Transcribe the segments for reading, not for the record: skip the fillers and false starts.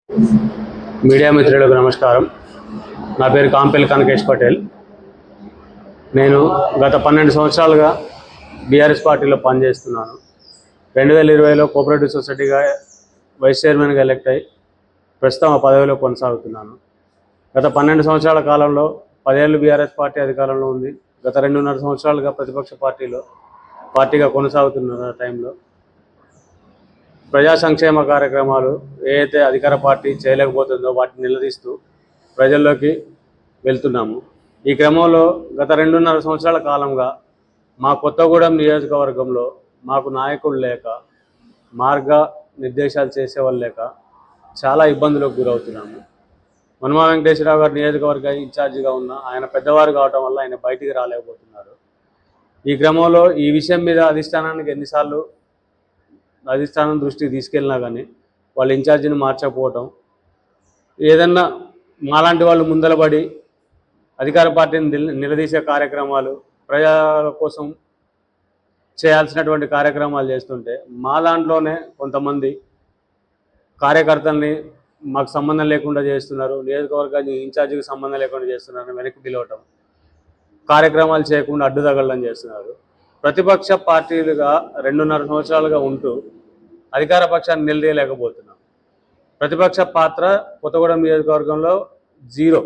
Media మిత్రులకు నమస్కారం. నా పేరు కాంపెల్ కనకేష్ పటేల్. నేను గత 12 సంవత్సరాలుగా బీఆర్ఎస్ పార్టీలో పనిచేస్తున్నాను. 2020లో కోఆపరేటివ్ సొసైటీగా వైస్ చైర్మన్గా ఎలక్ట్ అయ్యి ప్రస్తుతం ఆ పదవిలో కొనసాగుతున్నాను. గత 12 సంవత్సరాల కాలంలో 10 ఏళ్ళు బీఆర్ఎస్ పార్టీ అధికారంలో ఉంది. గత 2.5 సంవత్సరాలుగా ప్రతిపక్ష పార్టీగా కొనసాగుతున్న టైంలో ప్రజా సంక్షేమ కార్యక్రమాలు ఏదైతే అధికార పార్టీ చేయలేకపోతుందో వాటిని నిలదీస్తూ ప్రజల్లోకి వెళ్తున్నాము. ఈ క్రమంలో గత 2.5 సంవత్సరాల కాలంగా మా కొత్తగూడెం నియోజకవర్గంలో మాకు నాయకులు లేక, మార్గ నిర్దేశాలు చేసేవాళ్ళు లేక చాలా ఇబ్బందులకు గురవుతున్నాము. మనుమా వెంకటేశ్వరరావు గారు నియోజకవర్గ ఇన్ఛార్జిగా ఉన్న ఆయన పెద్దవారు కావటం వల్ల ఆయన బయటికి రాలేకపోతున్నారు. ఈ క్రమంలో ఈ విషయం మీద అధిష్టానానికి ఎన్నిసార్లు అధిష్టానం దృష్టికి తీసుకెళ్ళినా కానీ వాళ్ళ ఇన్ఛార్జిని మార్చకపోవటం, ఏదన్నా మాలాంటి వాళ్ళు ముందలబడి అధికార పార్టీని నిలదీసే కార్యక్రమాలు, ప్రజల కోసం చేయాల్సినటువంటి కార్యక్రమాలు చేస్తుంటే మా దాంట్లోనే కొంతమంది కార్యకర్తల్ని మాకు సంబంధం లేకుండా చేస్తున్నారు, నియోజకవర్గానికి ఇన్ఛార్జికి సంబంధం లేకుండా చేస్తున్నారు, వెనక్కి పిలవటం, కార్యక్రమాలు చేయకుండా అడ్డుతగలడం చేస్తున్నారు. ప్రతిపక్ష పార్టీలుగా 2.5 సంవత్సరాలుగా ఉంటూ అధికార పక్షాన్ని నిలదీయలేకపోతున్నాం. ప్రతిపక్ష పాత్ర కొత్తగూడెం నియోజకవర్గంలో జీరో.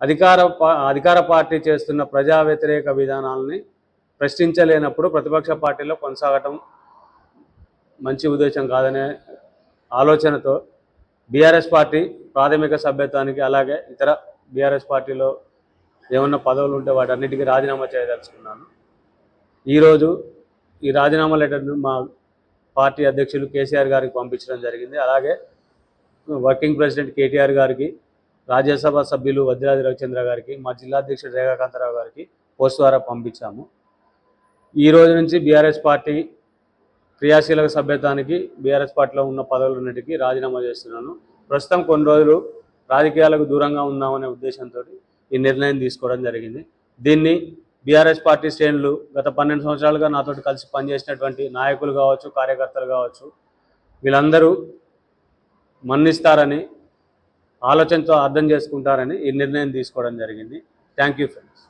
అధికార పార్టీ చేస్తున్న ప్రజా వ్యతిరేక విధానాలని ప్రశ్నించలేనప్పుడు ప్రతిపక్ష పార్టీలో కొనసాగటం మంచి ఉద్దేశం కాదనే ఆలోచనతో బీఆర్ఎస్ పార్టీ ప్రాథమిక సభ్యత్వానికి, అలాగే ఇతర బీఆర్ఎస్ పార్టీలో ఏమన్నా పదవులు ఉంటే వాటన్నిటికీ రాజీనామా చేయదలుచుకున్నాను. ఈరోజు ఈ రాజీనామా లెటర్ను మా పార్టీ అధ్యక్షులు కేసీఆర్ గారికి పంపించడం జరిగింది. అలాగే వర్కింగ్ ప్రెసిడెంట్ కేటీఆర్ గారికి, రాజ్యసభ సభ్యులు వద్దిరాజు రవిచంద్ర గారికి, మా జిల్లా అధ్యక్షుడు రేఖాకాంతరావు గారికి పోస్ట్ ద్వారా పంపించాము. ఈ రోజు నుంచి బీఆర్ఎస్ పార్టీ క్రియాశీలక సభ్యత్వానికి, బీఆర్ఎస్ పార్టీలో ఉన్న పదవులన్నిటికీ రాజీనామా చేస్తున్నాను. ప్రస్తుతం కొన్ని రోజులు రాజకీయాలకు దూరంగా ఉందామనే ఉద్దేశంతో ఈ నిర్ణయం తీసుకోవడం జరిగింది. దీన్ని బీఆర్ఎస్ పార్టీ శ్రేణులు గత 12 సంవత్సరాలుగా నాతో కలిసి పనిచేసినటువంటి నాయకులు కావచ్చు, కార్యకర్తలు కావచ్చు, వీళ్ళందరూ మన్నిస్తారని, ఆలోచనతో అర్థం చేసుకుంటారని ఈ నిర్ణయం తీసుకోవడం జరిగింది. Thank you friends.